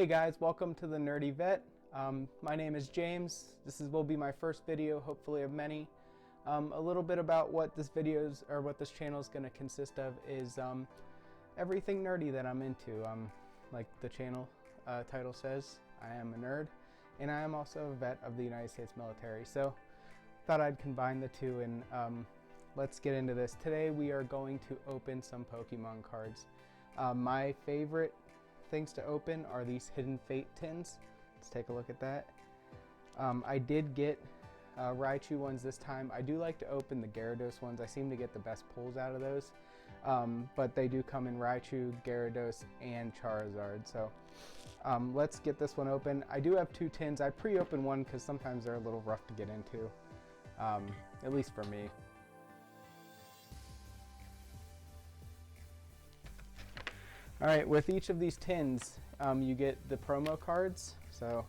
Hey guys, welcome to the Nerdy Vet. My name is James. Will be my first video, hopefully of many. A little bit about what this channel is going to consist of is everything nerdy that I'm into. Like the channel title says, I am a nerd, and I am also a vet of the United States military. So thought I'd combine the two, and let's get into this. Today we are going to open some Pokemon cards. My favorite things to open are these Hidden Fate tins. Let's take a look at that. I did get Raichu ones this time. I do like to open the Gyarados ones. I seem to get the best pulls out of those. But they do come in Raichu, Gyarados, and Charizard. So let's get this one open. I do have two tins. I pre-opened one because sometimes they're a little rough to get into, at least for me. Alright, with each of these tins, you get the promo cards. So,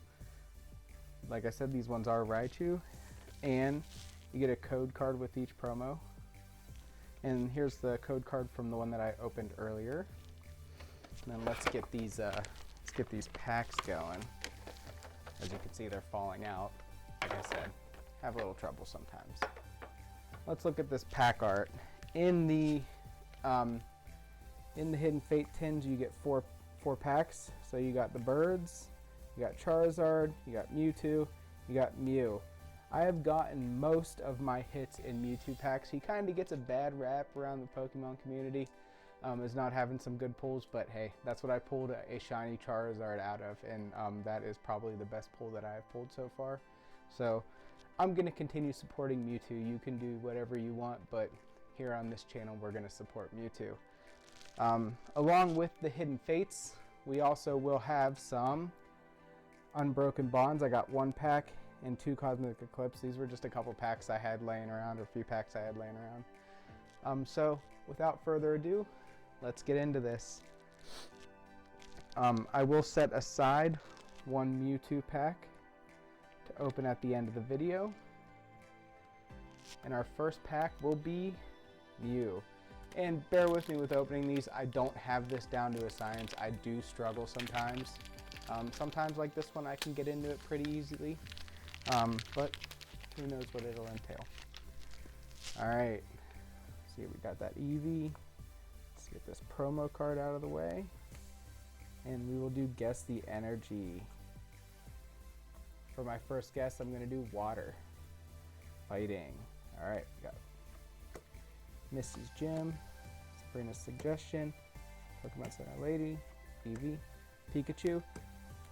like I said, these ones are Raichu. And you get a code card with each promo. And here's the code card from the one that I opened earlier. And then let's get these packs going. As you can see, they're falling out. Like I said, have a little trouble sometimes. Let's look at this pack art. In the Hidden Fate tins, you get four packs. So you got the birds, you got Charizard, you got Mewtwo, you got Mew. I have gotten most of my hits in Mewtwo packs. He kind of gets a bad rap around the Pokemon community as not having some good pulls, but hey, that's what I pulled a shiny Charizard out of, and that is probably the best pull that I have pulled so far. So I'm going to continue supporting Mewtwo. You can do whatever you want, but here on this channel, we're going to support Mewtwo. Along with the Hidden Fates, we also will have some Unbroken Bonds. I got one pack and two Cosmic Eclipse. These were just a couple packs I had laying around, or a few packs I had laying around. So without further ado, let's get into this. I will set aside one Mewtwo pack to open at the end of the video. And our first pack will be Mew. And bear with me with opening these. I don't have this down to a science. I do struggle sometimes. Sometimes like this one I can get into it pretty easily. But who knows what it'll entail. Alright. See, we got that Eevee. Let's get this promo card out of the way. And we will do Guess the Energy. For my first guess, I'm going to do Water. Fighting. Alright, we got Missy's Gym, Sabrina's Suggestion, Pokemon Center Lady, Eevee, Pikachu.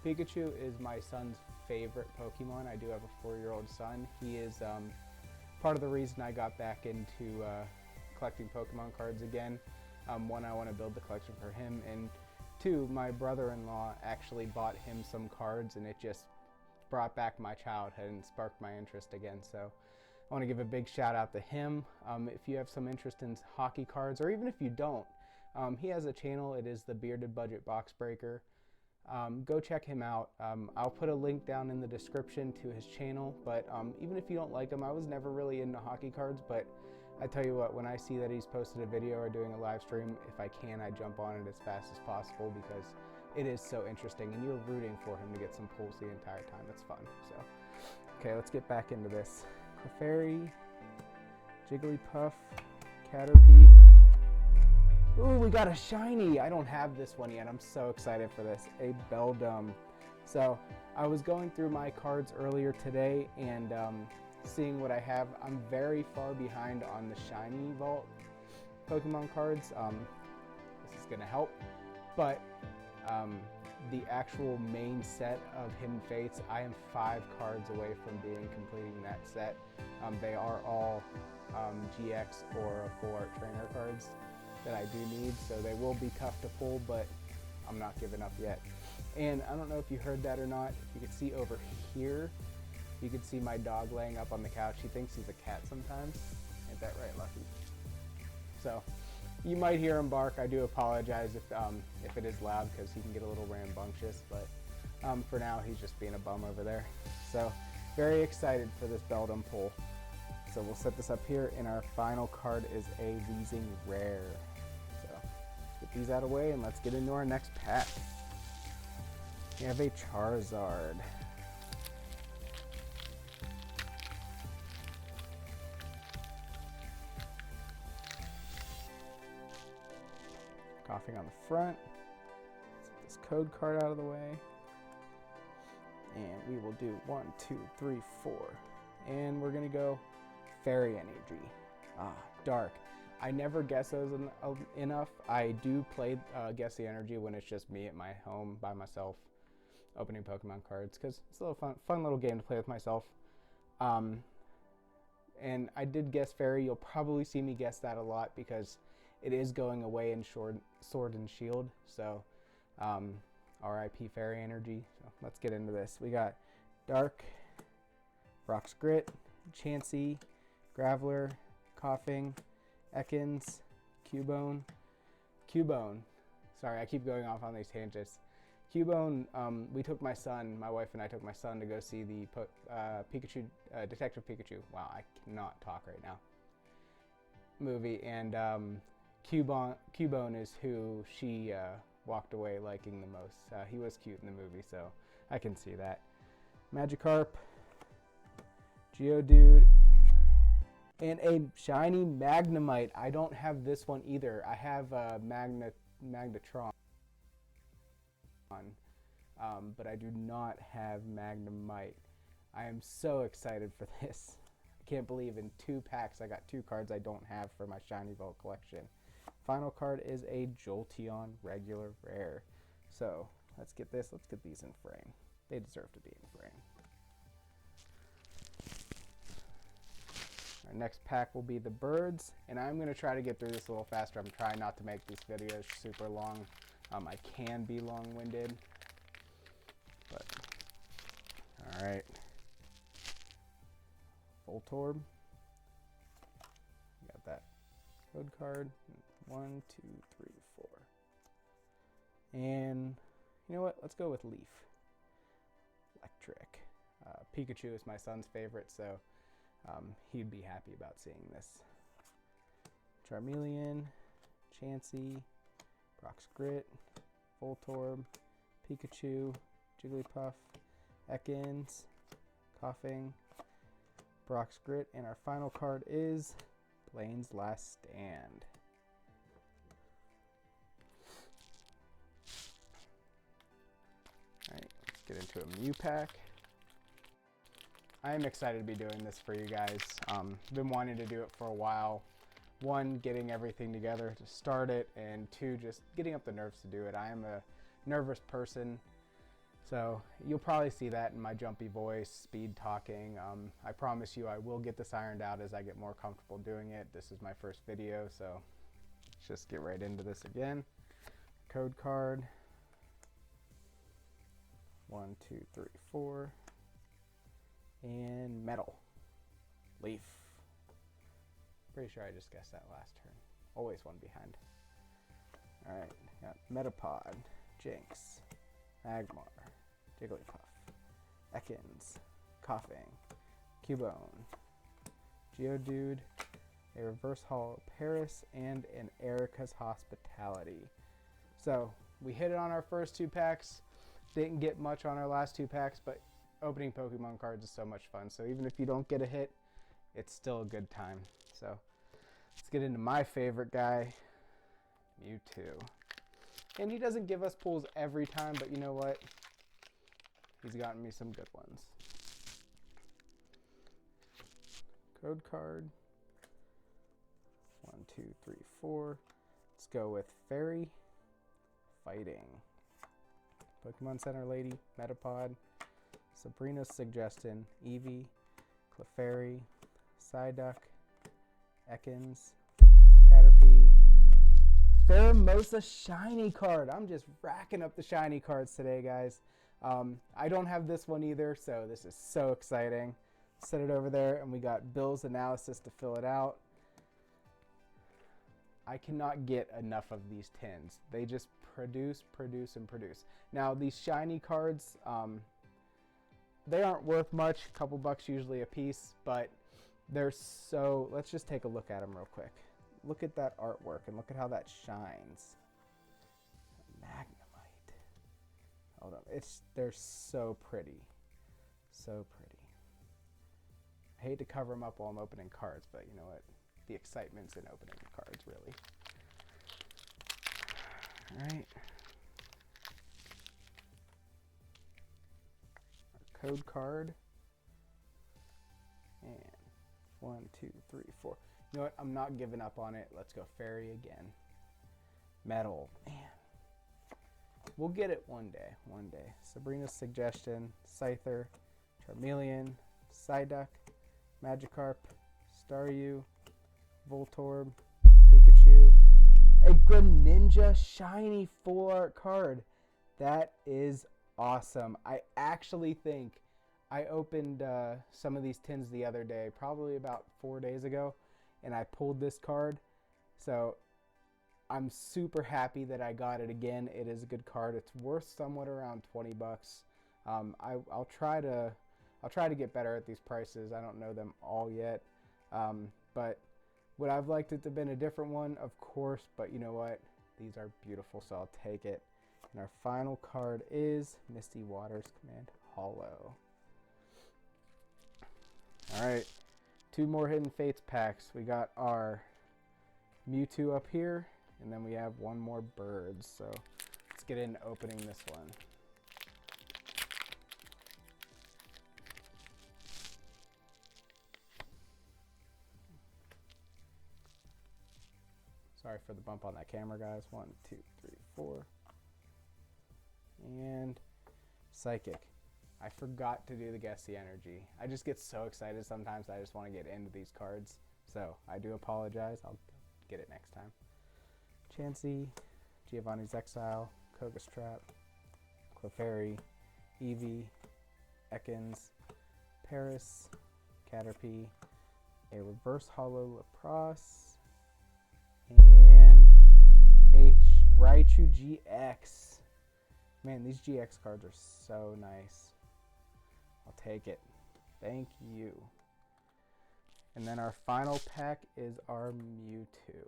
Pikachu is my son's favorite Pokemon. I do have a 4-year-old son. He is part of the reason I got back into collecting Pokemon cards again. One, I want to build the collection for him, and two, my brother-in-law actually bought him some cards, and it just brought back my childhood and sparked my interest again. So I want to give a big shout out to him. If you have some interest in hockey cards, or even if you don't, he has a channel. It is the Bearded Budget Box Breaker. Go check him out. I'll put a link down in the description to his channel, but even if you don't like him, I was never really into hockey cards, but I tell you what, when I see that he's posted a video or doing a live stream, if I can, I jump on it as fast as possible because it is so interesting, and you're rooting for him to get some pulls the entire time. It's fun. So, okay, let's get back into this. Clefairy, Jigglypuff, Caterpie. Ooh, we got a shiny! I don't have this one yet. I'm so excited for this. A Beldum. So, I was going through my cards earlier today and seeing what I have. I'm very far behind on the Shiny Vault Pokemon cards. This is going to help. But the actual main set of Hidden Fates, I am 5 cards away from completing that set. They are all GX or Full Art Trainer cards that I do need, so they will be tough to pull, but I'm not giving up yet. And I don't know if you heard that or not. If you could see over here, you could see my dog laying up on the couch. He thinks he's a cat sometimes. Ain't that right, Lucky? So you might hear him bark. I do apologize if it is loud because he can get a little rambunctious, but for now he's just being a bum over there. So very excited for this Beldum pull. So we'll set this up here, and our final card is a Weezing Rare. So let's get these out of the way and let's get into our next pack. We have a Charizard. Coughing on the front. Let's get this code card out of the way. And we will do 1, 2, 3, 4. And we're going to go Fairy Energy. Dark. I never guess those enough. I do play Guess the Energy when it's just me at my home by myself opening Pokemon cards because it's a little fun little game to play with myself. And I did guess Fairy. You'll probably see me guess that a lot because it is going away in Sword and Shield. So RIP Fairy Energy. So let's get into this. We got Dark, Brock's Grit, Chansey, Graveler, Coughing, Ekans, Cubone. Sorry, I keep going off on these tangents. Cubone, my wife and I took my son to go see the Pikachu, Detective Pikachu. Wow, I cannot talk right now. Movie, and Cubone is who she walked away liking the most. He was cute in the movie, so I can see that. Magikarp, Geodude, and a shiny Magnemite. I don't have this one either. I have Magnetron, but I do not have Magnemite. I am so excited for this. I can't believe in 2 packs I got 2 cards I don't have for my Shiny Vault collection. Final card is a Jolteon regular rare. So let's get this. Let's get these in frame. They deserve to be in frame. Our next pack will be the birds, and I'm going to try to get through this a little faster. I'm trying not to make these videos super long. I can be long-winded, but all right. Voltorb. Got that code card. 1, 2, 3, 4. And you know what? Let's go with Leaf. Electric. Pikachu is my son's favorite, so he'd be happy about seeing this. Charmeleon, Chansey, Brock's Grit, Voltorb, Pikachu, Jigglypuff, Ekans, Coughing, Brock's Grit, and our final card is Blaine's Last Stand. Alright, let's get into a Mew pack. I am excited to be doing this for you guys. Been wanting to do it for a while. 1, getting everything together to start it, and 2, just getting up the nerves to do it. I am a nervous person, so you'll probably see that in my jumpy voice, speed talking. I promise you I will get this ironed out as I get more comfortable doing it. This is my first video, so let's just get right into this again. Code card. 1, 2, 3, 4. And Metal. Leaf. Pretty sure I just guessed that last turn. Always one behind. Alright, got Metapod, Jinx, Magmar, Jigglypuff, Ekans, Coughing, Cubone, Geodude, a Reverse Holo Paris, and an Erica's Hospitality. So, we hit it on our first 2 packs. Didn't get much on our last 2 packs, but opening Pokemon cards is so much fun. So even if you don't get a hit, it's still a good time. So let's get into my favorite guy, Mewtwo. And he doesn't give us pulls every time, but you know what? He's gotten me some good ones. Code card. 1, 2, 3, 4. Let's go with Fairy Fighting. Pokemon Center Lady, Metapod, Sabrina's Suggestion, Eevee, Clefairy, Psyduck, Ekans, Caterpie, Pheromosa shiny card. I'm just racking up the shiny cards today, guys. I don't have this one either, so this is so exciting. Set it over there, and we got Bill's analysis to fill it out. I cannot get enough of these tins. They just produce, and produce. Now, these shiny cards, they aren't worth much, a couple bucks usually a piece, but they're so, let's just take a look at them real quick. Look at that artwork and look at how that shines. Magnemite. Hold on. They're so pretty. So pretty. I hate to cover them up while I'm opening cards, but you know what? The excitement's in opening the cards, really. All right. Our code card. And 1, 2, 3, 4. You know what? I'm not giving up on it. Let's go fairy again. Metal. Man. We'll get it one day. One day. Sabrina's Suggestion. Scyther. Charmeleon. Psyduck. Magikarp. Staryu. Voltorb. Pikachu. A Greninja shiny full art card. That is awesome. I actually think I opened some of these tins the other day, probably about 4 days ago, and I pulled this card. So I'm super happy that I got it again. It is a good card. It's worth somewhat around 20 bucks. I'll try to get better at these prices. I don't know them all yet, but would I've liked it to have been a different one, of course. But you know what? These are beautiful, so I'll take it. And our final card is Misty Waters Command Hollow. All right, 2 more Hidden Fates packs. We got our Mewtwo up here, and then we have 1 more Birds. So let's get into opening this one. Sorry for the bump on that camera, guys. 1, 2, 3, 4. And Psychic. I forgot to do the Guess the Energy. I just get so excited sometimes I just want to get into these cards. So I do apologize. I'll get it next time. Chansey, Giovanni's Exile, Koga's Trap, Clefairy, Eevee, Ekans, Paris, Caterpie, a Reverse Hollow Lapras, and a Raichu GX. Man, these GX cards are so nice. I'll take it. Thank you. And then our final pack is our Mewtwo.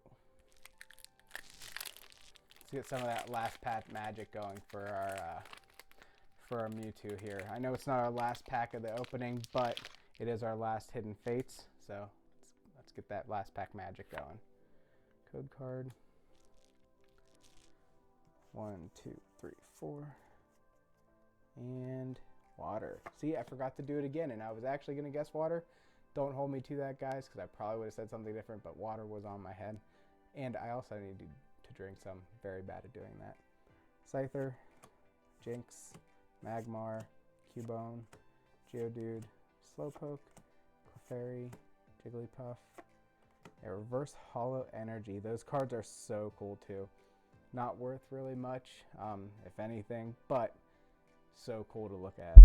Let's get some of that last pack magic going for our Mewtwo here. I know it's not our last pack of the opening, but it is our last Hidden Fates. So let's get that last pack magic going. Code card. 1, 2, 3, 4. And water. See, I forgot to do it again, and I was actually going to guess water. Don't hold me to that, guys, because I probably would have said something different, but water was on my head. And I also need to drink some. Very bad at doing that. Scyther, Jinx, Magmar, Cubone, Geodude, Slowpoke, Clefairy, Jigglypuff, a Reverse Hollow Energy. Those cards are so cool, too. Not worth really much, if anything, but so cool to look at.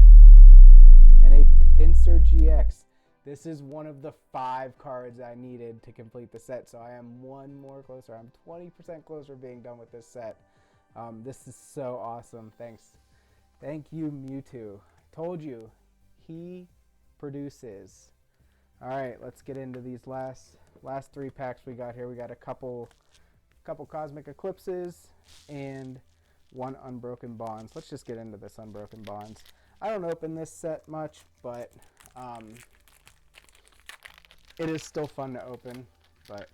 And a Pinsir GX. This is one of the 5 cards I needed to complete the set, so I am 1 more closer. I'm 20% closer being done with this set. This is so awesome. Thanks. Thank you, Mewtwo. Told you, he produces. All right, let's get into these last 3 packs we got here. We got a couple Cosmic Eclipses and 1 Unbroken Bonds. Let's just get into this Unbroken Bonds. I don't open this set much, but it is still fun to open, but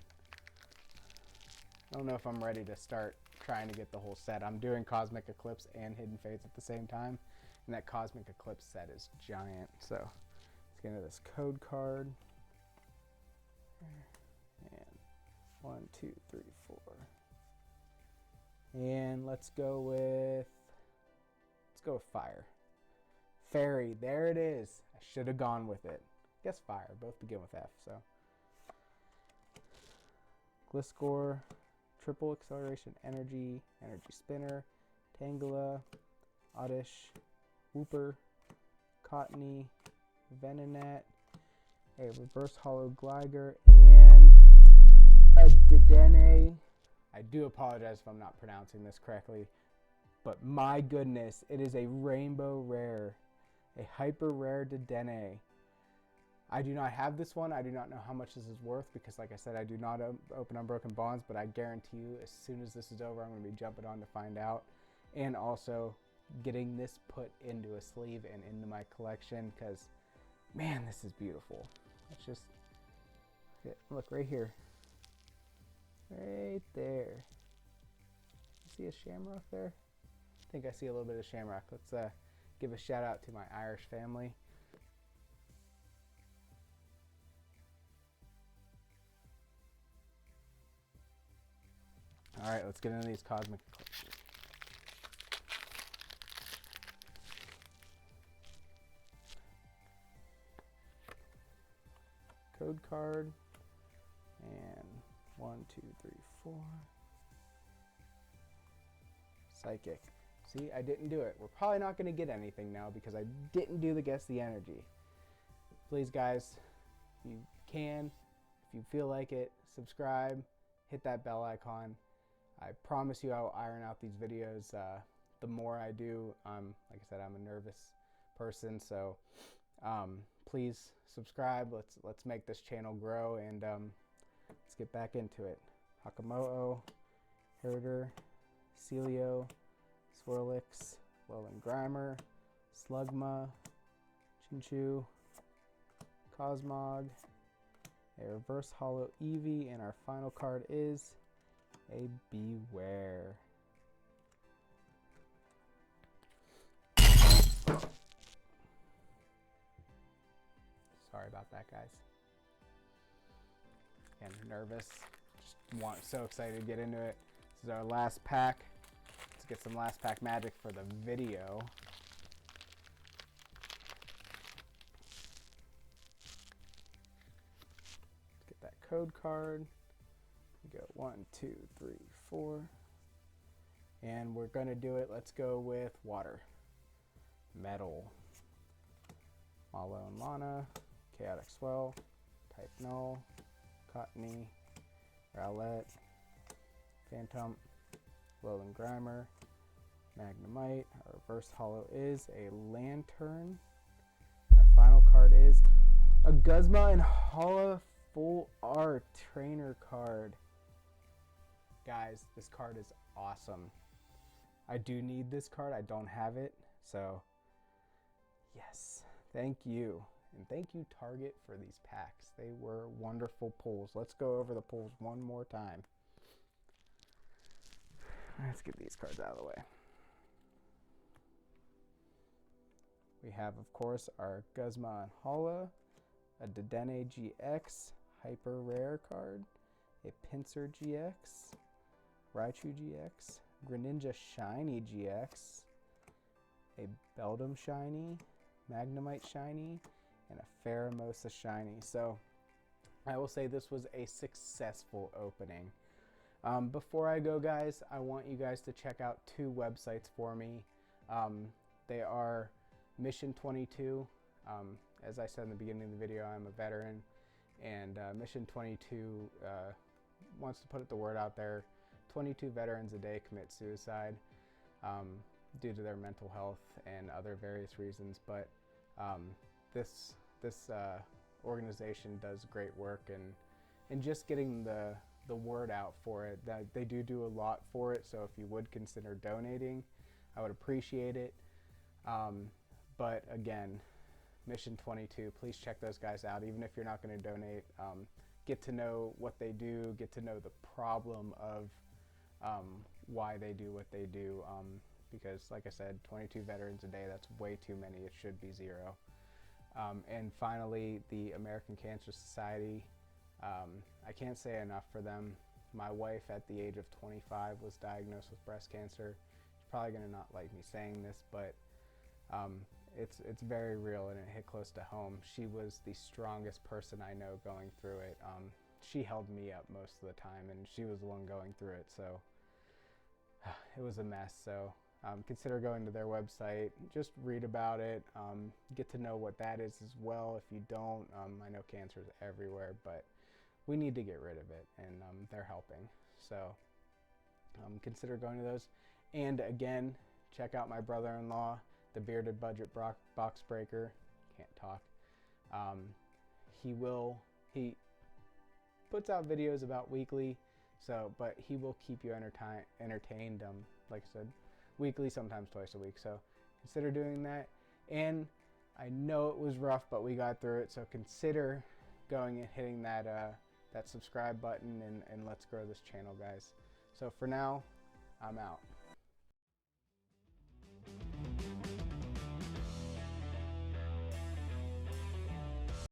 I don't know if I'm ready to start trying to get the whole set. I'm doing Cosmic Eclipse and Hidden Fates at the same time, and that Cosmic Eclipse set is giant. So let's get into this code card. And 1, 2, 3, 4. And let's go with fire. Fairy, there it is. I should have gone with it. I guess fire, both begin with F, so. Gliscor, Triple Acceleration Energy, Energy Spinner, Tangela, Oddish, Wooper, Cottony, Venonat, a Reverse Hollow Gligar, and a Dedenne. I do apologize if I'm not pronouncing this correctly, but my goodness, it is a rainbow rare, a hyper rare Dedenne. I do not have this one. I do not know how much this is worth because, like I said, I do not open Unbroken Bonds, but I guarantee you as soon as this is over, I'm going to be jumping on to find out. And also, getting this put into a sleeve and into my collection, because man, this is beautiful. Let's just look right here, right there. You see a shamrock there? I think I see a little bit of shamrock. Let's give a shout out to my Irish family. All right, let's get into these cosmic. Code card, and 1, 2, 3, 4. Psychic. See, I didn't do it. We're probably not going to get anything now because I didn't do the Guess the Energy. Please, guys, if you can, if you feel like it, subscribe, hit that bell icon. I promise you I will iron out these videos the more I do. Like I said, I'm a nervous person, so please subscribe. Let's make this channel grow, and let's get back into it. Hakamo'o, Herder, Celio, Swirlix, Lowland Grimer, Slugma, Chinchou, Cosmog, a reverse holo Eevee, and our final card is a Beware. Sorry about that, guys. I'm nervous. So excited to get into it. This is our last pack. Let's get some last pack magic for the video. Let's get that code card. We go 1, 2, 3, 4. And we're gonna do it. Let's go with water. Metal. Malo and Lana. Chaotic Swell. Type Null. Cottony. Rowlet. Phantom. Lowland Grimer. Magnemite. Our reverse holo is a Lantern. Our final card is a Guzma and Hala Full Art Trainer card. Guys, this card is awesome. I do need this card. I don't have it. So, yes. Thank you. And thank you, Target, for these packs. They were wonderful pulls. Let's go over the pulls one more time. Let's get these cards out of the way. We have, of course, our Guzma and Hala, a Dedenne GX, Hyper Rare card, a Pinsir GX, Raichu GX, Greninja Shiny GX, a Beldum Shiny, Magnemite Shiny, and a Pheromosa Shiny. So I will say this was a successful opening. Before I go, guys, I want you guys to check out 2 websites for me. They are Mission 22. As I said in the beginning of the video, I'm a veteran, and Mission 22 wants to put the word out there. 22 veterans a day commit suicide due to their mental health and other various reasons, but this organization does great work in just getting the word out for it. That they do a lot for it, so if you would consider donating, I would appreciate it. But again, Mission 22, please check those guys out. Even if you're not going to donate, get to know what they do, get to know the problem of why they do what they do, because like I said, 22 veterans a day, that's way too many. It should be 0. And finally, the American Cancer Society. I can't say enough for them. My wife at the age of 25 was diagnosed with breast cancer. She's probably going to not like me saying this, but it's very real, and it hit close to home. She was the strongest person I know going through it. She held me up most of the time, and she was the one going through it, so it was a mess. So consider going to their website, just read about it, get to know what that is as well. If you don't, I know cancer is everywhere, but we need to get rid of it, and they're helping. So consider going to those. And again, check out my brother-in-law, the Bearded Budget Box Breaker. Can't talk. He puts out videos about weekly, but he will keep you entertained. Like I said, weekly, sometimes twice a week. So consider doing that. And I know it was rough, but we got through it. So consider going and hitting that that subscribe button, and let's grow this channel, guys. So for now, I'm out.